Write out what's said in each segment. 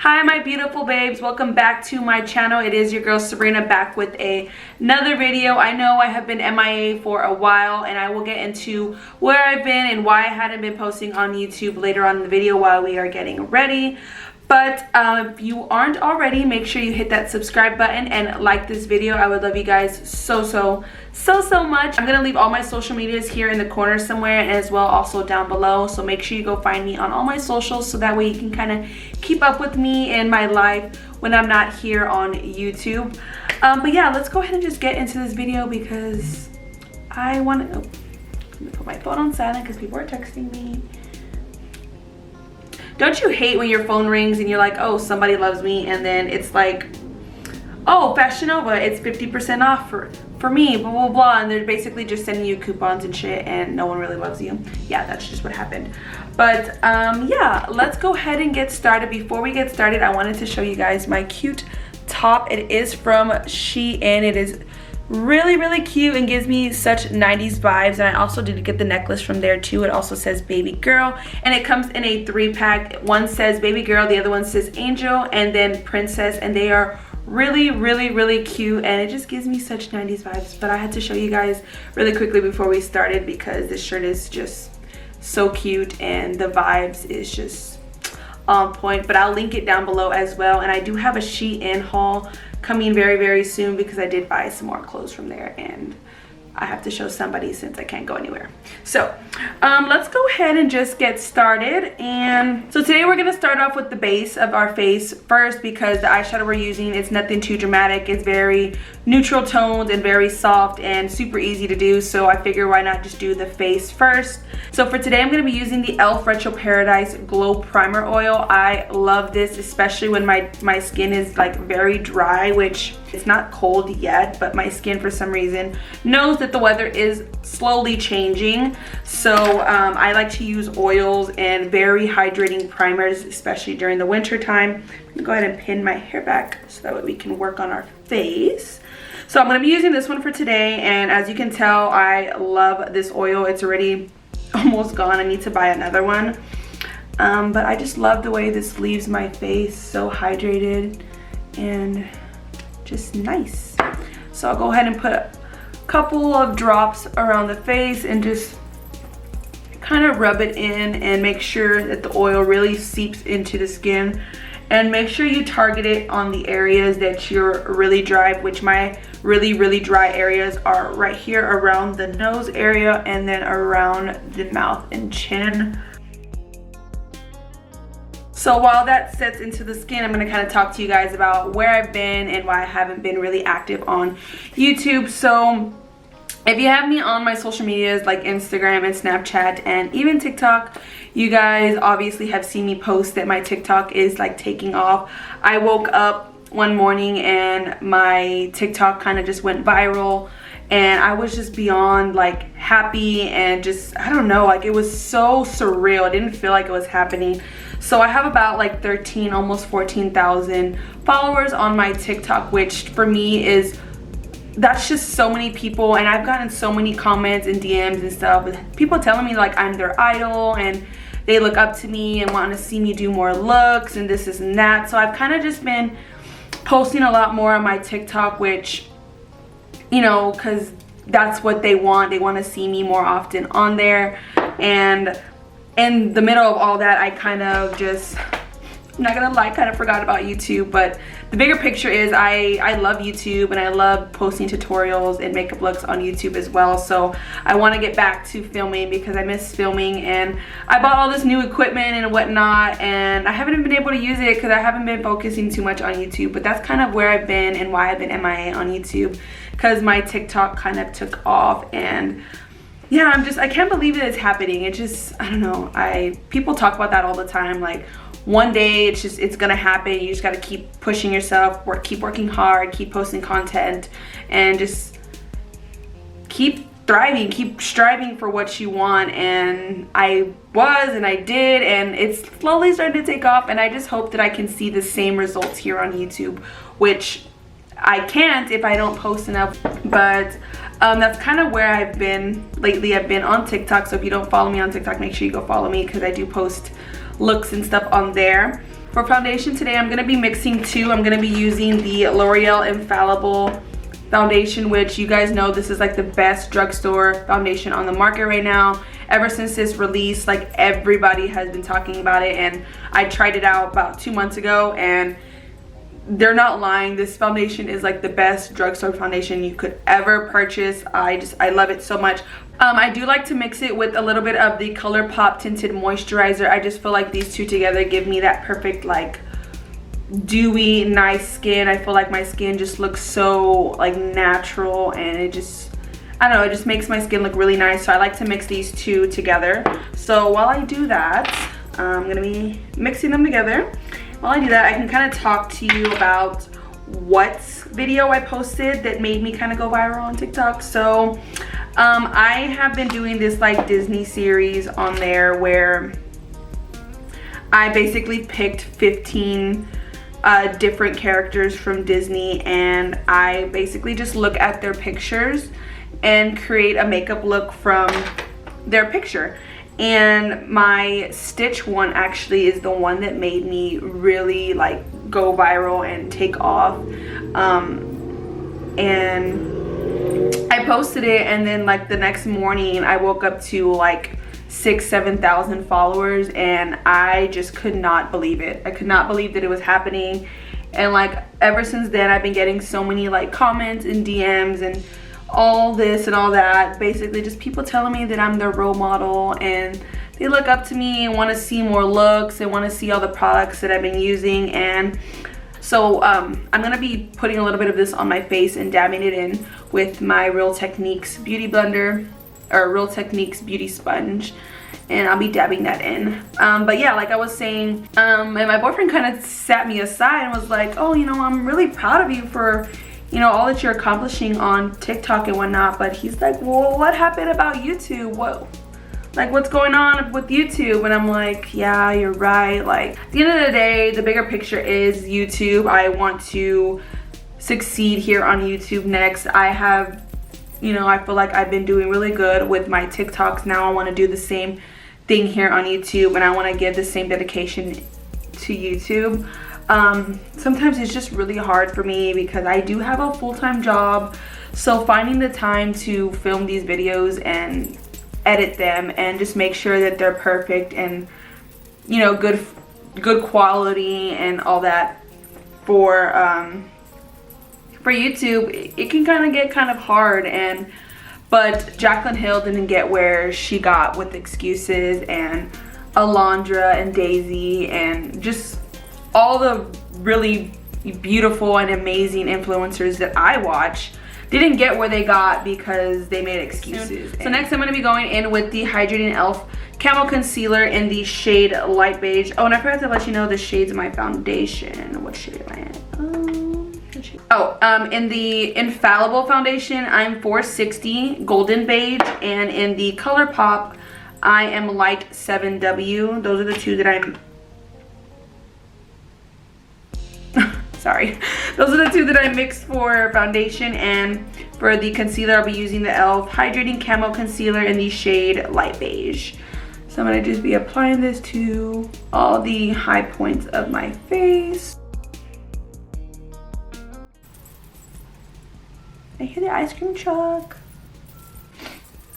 Hi my beautiful babes, welcome back to my channel. It is your girl Sabrina back with another video. I know I have been MIA for a while and I will get into where I've been and why I hadn't been posting on YouTube later on in the video while we are getting ready. But if you aren't already, make sure you hit that subscribe button and like this video. I would love you guys so much. I'm gonna leave all my social medias here in the corner somewhere and as well also down below, so make sure you go find me on all my socials so that way you can kind of keep up with me and my life when I'm not here on YouTube. But yeah, let's go ahead and just get into this video because I want to put my phone on silent because people are texting me. Don't you hate when your phone rings and you're like, oh, somebody loves me, and then it's like, oh, Fashion Nova, it's 50% off for me, blah blah blah, and they're basically just sending you coupons and shit and no one really loves you. Yeah, that's just what happened. But yeah, let's go ahead and get started. Before we get started, I wanted to show you guys my cute top. It is from Shein. It is really cute and gives me such 90s vibes, and I also did get the necklace from there too. It also says baby girl and it comes in a 3-pack. One says baby girl, the other one says angel, and then princess, and they are really cute and it just gives me such 90s vibes. But I had to show you guys really quickly before we started because this shirt is just so cute and the vibes is just on point. But I'll link it down below as well, and I do have a Shein haul coming very soon because I did buy some more clothes from there and I have to show somebody since I can't go anywhere. So let's go ahead and just get started. And so today we're gonna start off with the base of our face first because the eyeshadow we're using, it's nothing too dramatic. It's very neutral tones and very soft and super easy to do, so I figure why not just do the face first. So for today I'm gonna be using the e.l.f. Retro Paradise Glow Primer Oil. I love this, especially when my skin is like very dry, which it's not cold yet, but my skin for some reason knows that the weather is slowly changing. So I like to use oils and very hydrating primers, especially during the winter time. I'm gonna go ahead and pin my hair back so that way we can work on our face. So I'm gonna be using this one for today, and as you can tell, I love this oil. It's already almost gone. I need to buy another one. But I just love the way this leaves my face so hydrated and just nice. So I'll go ahead and put a couple of drops around the face and just kind of rub it in and make sure that the oil really seeps into the skin, and make sure you target it on the areas that you're really dry, which my really dry areas are right here around the nose area and then around the mouth and chin. So while that sets into the skin, I'm going to kind of talk to you guys about where I've been and why I haven't been really active on YouTube. So if you have me on my social medias like Instagram and Snapchat and even TikTok, you guys obviously have seen me post that my TikTok is like taking off. I woke up one morning and my TikTok kind of just went viral, and I was just beyond like happy and just, I don't know, like it was so surreal. It didn't feel like it was happening. So I have about like 13, almost 14,000 followers on my TikTok, which for me is, that's just so many people, and I've gotten so many comments and DMs and stuff with people telling me like I'm their idol and they look up to me and want to see me do more looks and this and that. So I've kind of just been posting a lot more on my TikTok, which, you know, because that's what they want. They want to see me more often on there. And in the middle of all that, I kind of just, I'm not gonna lie, kind of forgot about YouTube. But the bigger picture is I love YouTube and I love posting tutorials and makeup looks on YouTube as well. So I want to get back to filming because I miss filming, and I bought all this new equipment and whatnot, and I haven't been able to use it because I haven't been focusing too much on YouTube. But that's kind of where I've been and why I've been MIA on YouTube, because my TikTok kind of took off. And yeah, I can't believe that it's happening. It just, I don't know, people talk about that all the time, like one day it's gonna happen. You just gotta keep pushing yourself, keep working hard, keep posting content, and just keep thriving, keep striving for what you want. And I was, and I did, and it's slowly starting to take off, and I just hope that I can see the same results here on YouTube, which I can't if I don't post enough. But that's kind of where I've been lately. I've been on TikTok, so if you don't follow me on TikTok, make sure you go follow me because I do post looks and stuff on there. For foundation today, I'm going to be mixing two. I'm going to be using the L'Oreal Infallible foundation, which you guys know this is like the best drugstore foundation on the market right now. Ever since this release, like everybody has been talking about it, and I tried it out about 2 months ago, and they're not lying. This foundation is like the best drugstore foundation you could ever purchase. I love it so much. I do like to mix it with a little bit of the ColourPop tinted moisturizer. I just feel like these two together give me that perfect like dewy nice skin. I feel like my skin just looks so like natural, and it just, I don't know, it just makes my skin look really nice. So I like to mix these two together. So while I do that, I'm gonna be mixing them together. While I do that, I can kind of talk to you about what video I posted that made me kind of go viral on TikTok. So I have been doing this like Disney series on there where I basically picked 15 different characters from Disney, and I basically just look at their pictures and create a makeup look from their picture. And my Stitch one actually is the one that made me really like go viral and take off. And I posted it, and then like the next morning I woke up to like 6,000-7,000 followers, and I just could not believe it. I could not believe that it was happening. And like ever since then I've been getting so many like comments and DMs and all this and all that, basically just people telling me that I'm their role model, and they look up to me and want to see more looks and want to see all the products that I've been using. And so I'm gonna be putting a little bit of this on my face and dabbing it in with my Real Techniques beauty blender, or Real Techniques beauty sponge, and I'll be dabbing that in. But yeah, like I was saying, and my boyfriend kind of sat me aside and was like, oh, you know, I'm really proud of you for, you know, all that you're accomplishing on TikTok and whatnot. But he's like, well, what happened about YouTube? What's going on with YouTube? And I'm like, yeah, you're right. Like at the end of the day, the bigger picture is YouTube. I want to succeed here on YouTube next. I have, you know, I feel like I've been doing really good with my TikToks. Now I want to do the same thing here on YouTube, and I want to give the same dedication to YouTube. Sometimes it's just really hard for me because I do have a full-time job, so finding the time to film these videos and edit them and just make sure that they're perfect and, you know, good quality and all that for YouTube, it can kind of get kind of hard. But Jaclyn Hill didn't get where she got with excuses, and Alondra and Daisy and just all the really beautiful and amazing influencers that I watch didn't get where they got because they made excuses. So next I'm going to be going in with the Hydrating Elf Camo Concealer in the shade Light Beige. Oh, and I forgot to let you know the shades of my foundation. What shade am I in? In the Infallible foundation, I'm 460 Golden Beige, and in the ColourPop, I am Light 7W. Those are the two that I'm... Sorry. Those are the two that I mixed for foundation, and for the concealer, I'll be using the e.l.f. Hydrating Camo Concealer in the shade Light Beige. So I'm going to just be applying this to all the high points of my face. I hear the ice cream truck.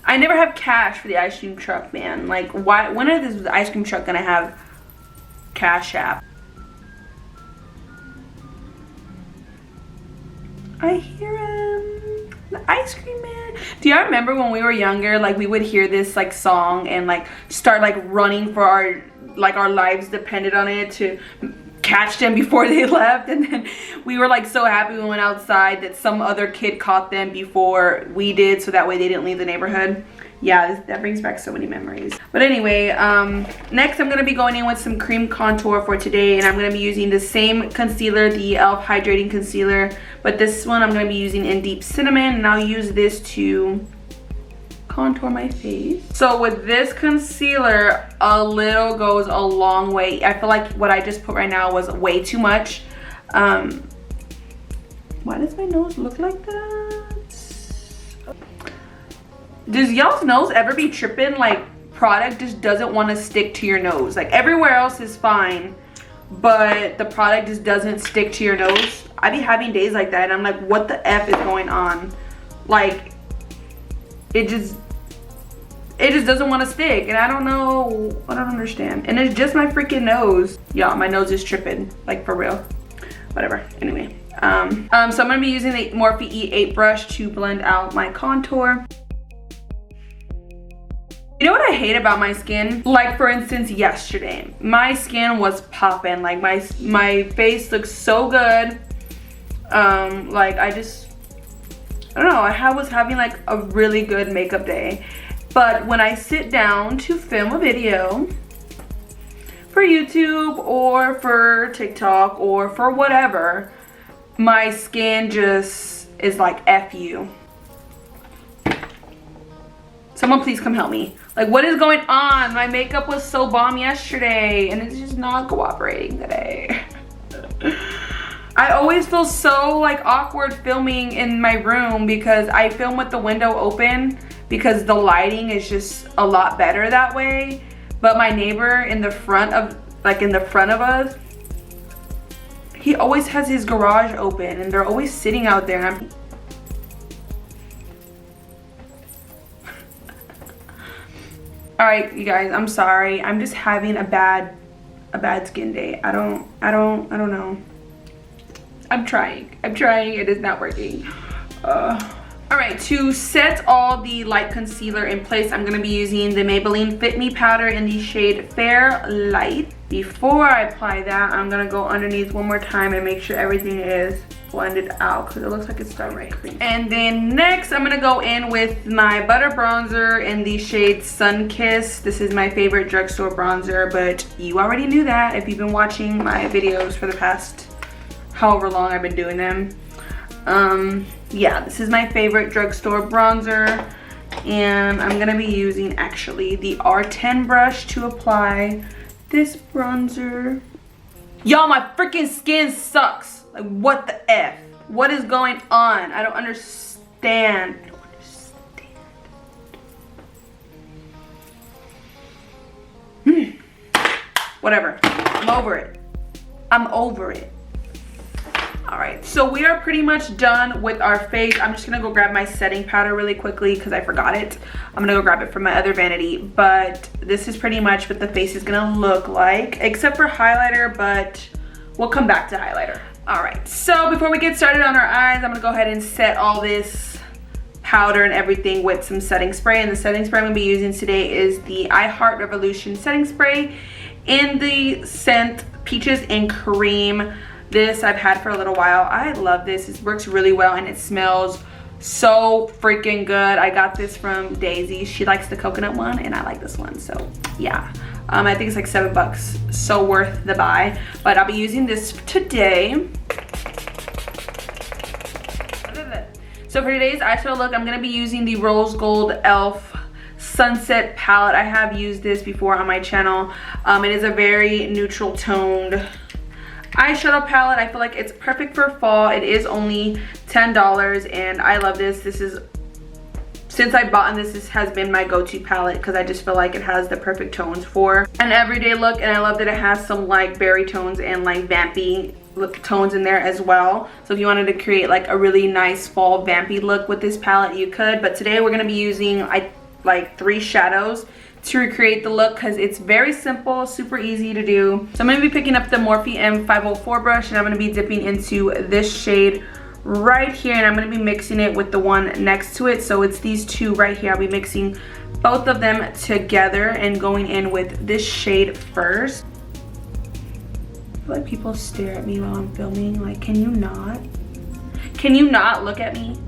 I never have cash for the ice cream truck, man. Like, why? When is this ice cream truck gonna have Cash App? I hear him. The ice cream man. Do y'all remember when we were younger, like we would hear this like song and like start like running for our lives depended on it to catch them before they left, and then we were like so happy we went outside that some other kid caught them before we did, so that way they didn't leave the neighborhood. Yeah, that brings back so many memories. But anyway, next I'm gonna be going in with some cream contour for today, and I'm gonna be using the same concealer, the e.l.f. Hydrating Concealer, but this one I'm gonna be using in Deep Cinnamon, and I'll use this to contour my face. So with this concealer, a little goes a long way. I feel like what I just put right now was way too much. Why does my nose look like that? Does y'all's nose ever be tripping? Like product just doesn't want to stick to your nose. Like everywhere else is fine, but the product just doesn't stick to your nose. I be having days like that and I'm like, what the F is going on? Like, it just doesn't want to stick, and I don't know, I don't understand. And it's just my freaking nose. Yeah, my nose is tripping, like for real. Whatever, anyway. So I'm gonna be using the Morphe E8 brush to blend out my contour. You know what I hate about my skin? Like for instance, yesterday, my skin was popping. Like my face looks so good. Like I don't know, I was having like a really good makeup day. But when I sit down to film a video for YouTube or for TikTok or for whatever, my skin just is like, F you. Someone please come help me. Like, what is going on? My makeup was so bomb yesterday and it's just not cooperating today. I always feel so like awkward filming in my room because I film with the window open because the lighting is just a lot better that way. But my neighbor in the front of us, he always has his garage open and they're always sitting out there. And all right, you guys, I'm sorry. I'm just having a bad skin day. I don't know. I'm trying. It is not working. All right, to set all the light concealer in place, I'm gonna be using the Maybelline Fit Me powder in the shade Fair Light. Before I apply that, I'm gonna go underneath one more time and make sure everything is blended out because it looks like it's done right. And then next, I'm gonna go in with my butter bronzer in the shade Sun Kiss. This is my favorite drugstore bronzer, but you already knew that if you've been watching my videos for the past however long I've been doing them. Yeah, this is my favorite drugstore bronzer, and I'm gonna be using actually the R10 brush to apply this bronzer. Y'all, my freaking skin sucks. Like, what the F? What is going on? I don't understand. Whatever. I'm over it. All right, so we are pretty much done with our face. I'm just gonna go grab my setting powder really quickly because I forgot it. I'm gonna go grab it from my other vanity, but this is pretty much what the face is gonna look like, except for highlighter, but we'll come back to highlighter. All right, so before we get started on our eyes, I'm gonna go ahead and set all this powder and everything with some setting spray. And the setting spray I'm gonna be using today is the I Heart Revolution setting spray in the scent Peaches and Cream. This I've had for a little while. I love this. It works really well and it smells so freaking good. I got this from Daisy. She likes the coconut one and I like this one, so yeah. I think it's like $7, so worth the buy. But I'll be using this today. So for today's eyeshadow look, I'm gonna be using the Rose Gold e.l.f. Sunset palette. I have used this before on my channel. It is a very neutral toned eyeshadow palette. I feel like it's perfect for fall. It is only $10 and I love this. This is, since I bought this has been my go-to palette because I just feel like it has the perfect tones for an everyday look, and I love that it has some like berry tones and like vampy look tones in there as well. So if you wanted to create like a really nice fall vampy look with this palette, you could. But today we're going to be using like 3 shadows to recreate the look because it's very simple, super easy to do. So I'm going to be picking up the Morphe M504 brush and I'm going to be dipping into this shade right here, and I'm going to be mixing it with the one next to it. So it's these two right here. I'll be mixing both of them together and going in with this shade first. I feel like people stare at me while I'm filming. Like, can you not look at me?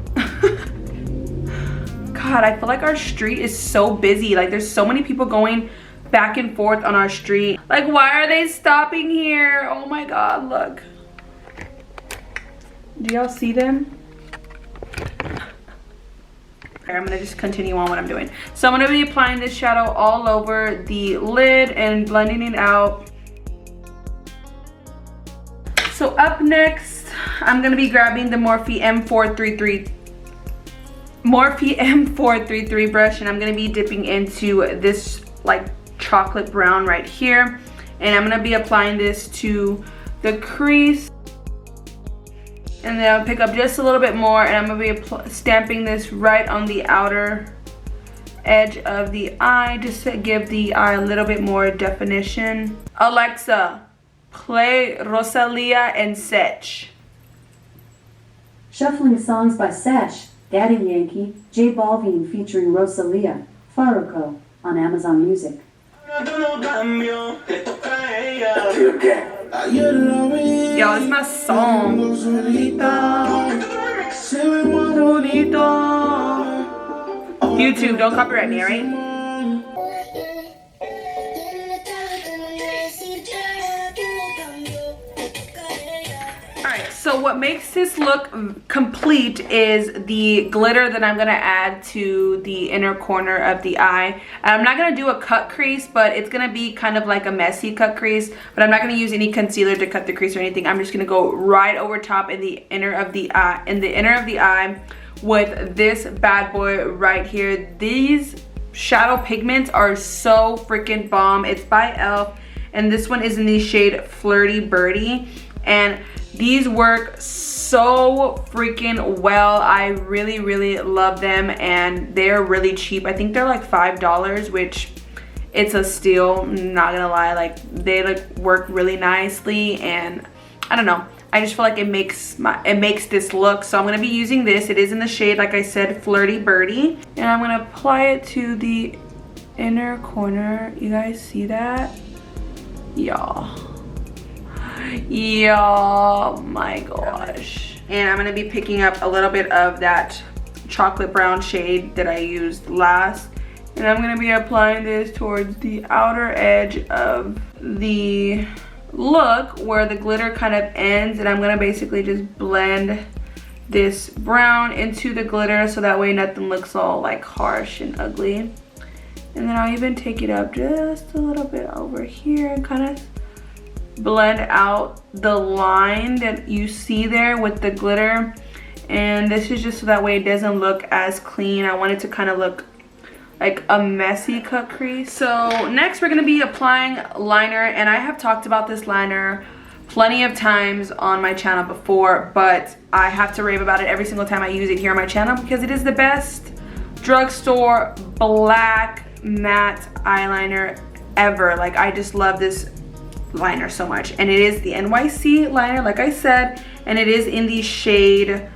God, I feel like our street is so busy. Like, there's so many people going back and forth on our street. Like, why are they stopping here? Oh my God, look. Do y'all see them? Okay, I'm gonna just continue on what I'm doing. So I'm gonna be applying this shadow all over the lid and blending it out. So up next, I'm gonna be grabbing the Morphe M433 brush, and I'm gonna be dipping into this like chocolate brown right here. And I'm gonna be applying this to the crease. And then I'll pick up just a little bit more, and I'm gonna be stamping this right on the outer edge of the eye, just to give the eye a little bit more definition. Alexa, play Rosalia and Sech. Shuffling songs by Sesh, Daddy Yankee, J Balvin featuring Rosalia, Farruko on Amazon Music. Yo, this is my song. YouTube, don't copyright me, alright? Alright, so what makes this look complete is the glitter that I'm gonna add to the inner corner of the eye. I'm not gonna do a cut crease, but it's gonna be kind of like a messy cut crease, but I'm not gonna use any concealer to cut the crease or anything. I'm just gonna go right over top in the inner of the eye, with this bad boy right here. These shadow pigments are so freaking bomb. It's by e.l.f. and this one is in the shade Flirty Birdie, and these work so freaking well. I really love them, and they're really cheap. I think they're like $5, which it's a steal, not gonna lie. Like, they like work really nicely, and I don't know, I just feel like it makes this look. So I'm gonna be using this. It is in the shade, like I said, Flirty Birdie, and I'm gonna apply it to the inner corner. You guys see that? Y'all, my gosh. And I'm gonna be picking up a little bit of that chocolate brown shade that I used last, and I'm gonna be applying this towards the outer edge of the look where the glitter kind of ends, and I'm gonna basically just blend this brown into the glitter so that way nothing looks all like harsh and ugly. And then I'll even take it up just a little bit over here and kind of blend out the line that you see there with the glitter. And this is just so that way it doesn't look as clean. I want it to kind of look like a messy cut crease. So next we're gonna be applying liner, and I have talked about this liner plenty of times on my channel before, but I have to rave about it every single time I use it here on my channel because it is the best drugstore black matte eyeliner ever. Like, I just love this liner so much, and it is the NYC liner, like I said, and it is in the shade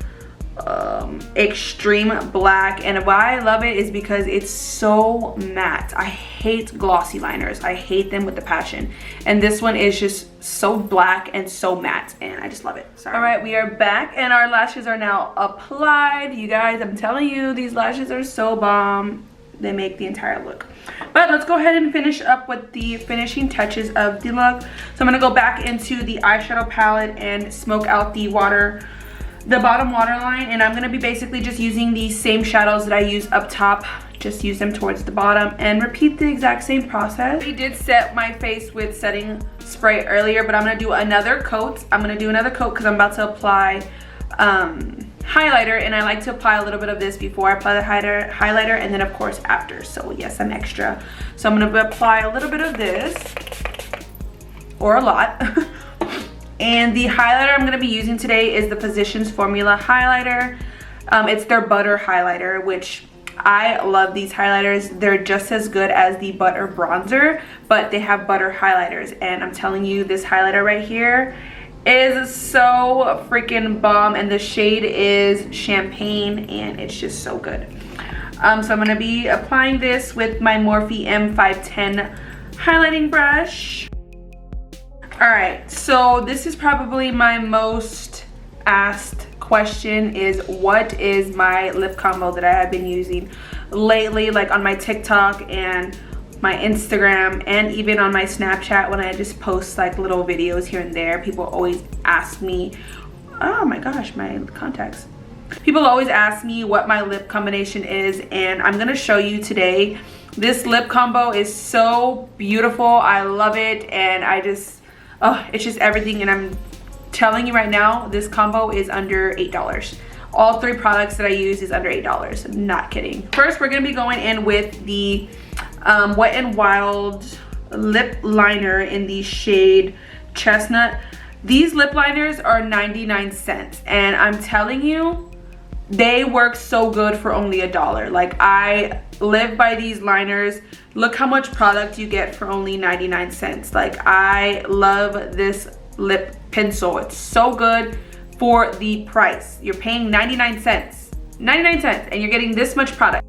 Extreme Black. And why I love it is because it's so matte. I hate glossy liners. I hate them with a passion, and this one is just so black and so matte, and I just love it. Sorry. All right, we are back, and our lashes are now applied. You guys, I'm telling you, these lashes are so bomb. They make the entire look. But let's go ahead and finish up with the finishing touches of the look. So I'm gonna go back into the eyeshadow palette and smoke out the bottom waterline, and I'm gonna be basically just using the same shadows that I use up top, just use them towards the bottom and repeat the exact same process. I did set my face with setting spray earlier, but I'm gonna do another coat. I'm gonna do another coat because I'm about to apply highlighter, and I like to apply a little bit of this before I apply the highlighter, and then of course after. So yes, I'm extra. So I'm gonna apply a little bit of this, or a lot. And the highlighter I'm gonna be using today is the Physicians Formula highlighter. It's their butter highlighter, which I love these highlighters. They're just as good as the butter bronzer, but they have butter highlighters, and I'm telling you, this highlighter right here is so freaking bomb, and the shade is Champagne, and it's just so good. So I'm gonna be applying this with my Morphe M510 highlighting brush. All right, so this is probably my most asked question, is what is my lip combo that I have been using lately, like on my TikTok and my Instagram, and even on my Snapchat when I just post like little videos here and there. People always ask me, oh my gosh, my contacts. People always ask me what my lip combination is, and I'm gonna show you today. This lip combo is so beautiful. I love it, and I just, oh, it's just everything. And I'm telling you right now, this combo is under $8. All three products that I use is under $8. I'm not kidding. First, we're gonna be going in with the Wet n Wild lip liner in the shade Chestnut. These lip liners are 99 cents, and I'm telling you, they work so good for only $1. Like, I live by these liners. Look how much product you get for only 99 cents. Like, I love this lip pencil. It's so good for the price. You're paying 99 cents. 99 cents, and you're getting this much product.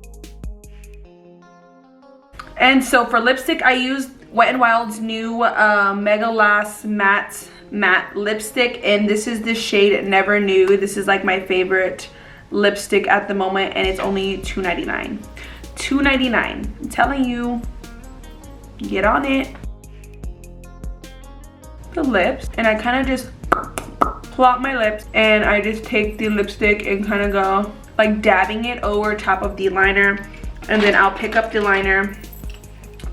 And so for lipstick, I used Wet n Wild's new Mega Last matte lipstick, and this is the shade Never Knew. This is like my favorite lipstick at the moment, and it's only $2.99. $2.99. I'm telling you, get on it. The lips, and I kind of just plop my lips, and I just take the lipstick and kind of go like dabbing it over top of the liner, and then I'll pick up the liner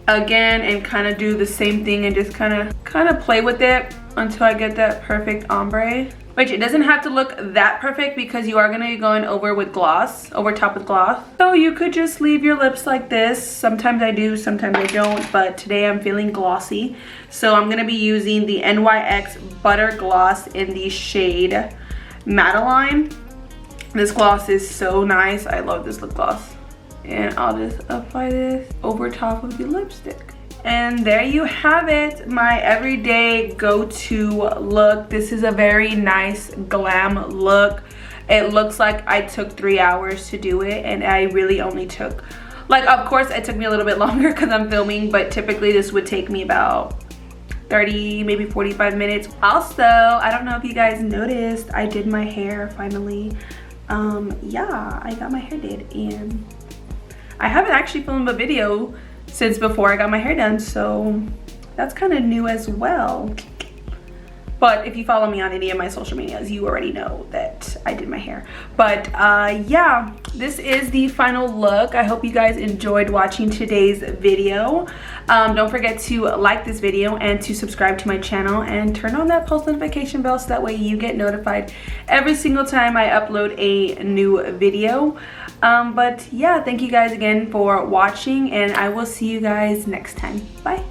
again and kind of do the same thing and just kind of play with it until I get that perfect ombre. Which, it doesn't have to look that perfect because you are going to be going over with gloss, over top with gloss. So you could just leave your lips like this. Sometimes I do, sometimes I don't, but today I'm feeling glossy. So I'm going to be using the NYX Butter Gloss in the shade Madeline. This gloss is so nice. I love this lip gloss. And I'll just apply this over top of the lipstick. And there you have it, my everyday go-to look. This is a very nice glam look. It looks like I took 3 hours to do it, and I really only took, like, of course it took me a little bit longer because I'm filming, but typically this would take me about 30, maybe 45 minutes. Also, I don't know if you guys noticed, I did my hair finally. Yeah, I got my hair did, and I haven't actually filmed a video since before I got my hair done, so that's kind of new as well. But if you follow me on any of my social medias, you already know that I did my hair. But yeah, this is the final look. I hope you guys enjoyed watching today's video. Don't forget to like this video and to subscribe to my channel and turn on that post notification bell so that way you get notified every single time I upload a new video. But yeah, thank you guys again for watching, and I will see you guys next time. Bye.